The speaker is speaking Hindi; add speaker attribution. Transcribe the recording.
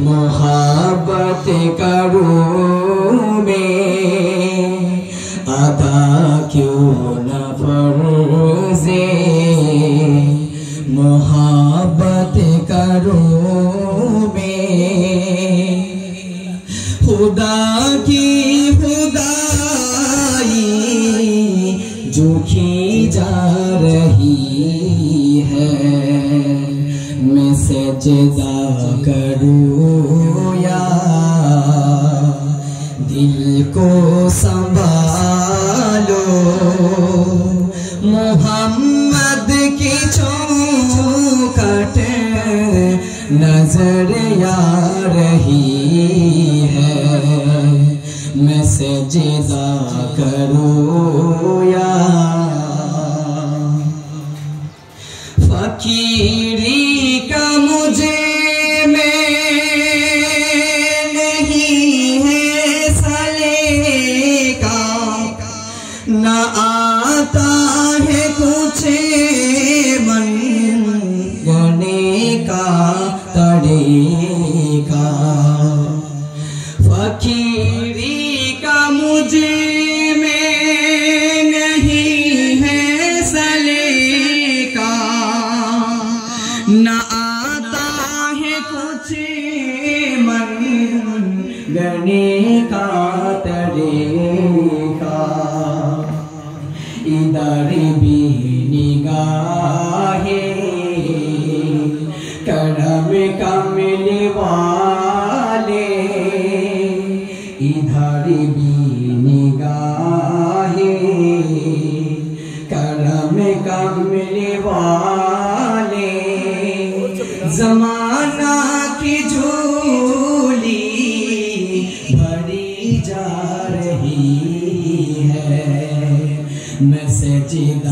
Speaker 1: मोहब्बत करूं मैं अदा क्यों न फर्ज़े मोहब्बत करूं मैं खुदा की खुदाई जो की जा रही है मैं सजदा करूं या दिल को संभालो मोहम्मद की चौखट नजर आ रही है मैं सजदा करूं या फकीरी का मुझे में नहीं है सलेका न आता है कुछ मन गने का तरीका फकीरी का मुझे में नहीं है सलेका न आता है कुछ मन गने का तरीका इधर भी निगाहें करम कमल वाले इधर भी निगाहें करम कमल वाले ज़माना की झोली भरी जा रही है मैं सजदा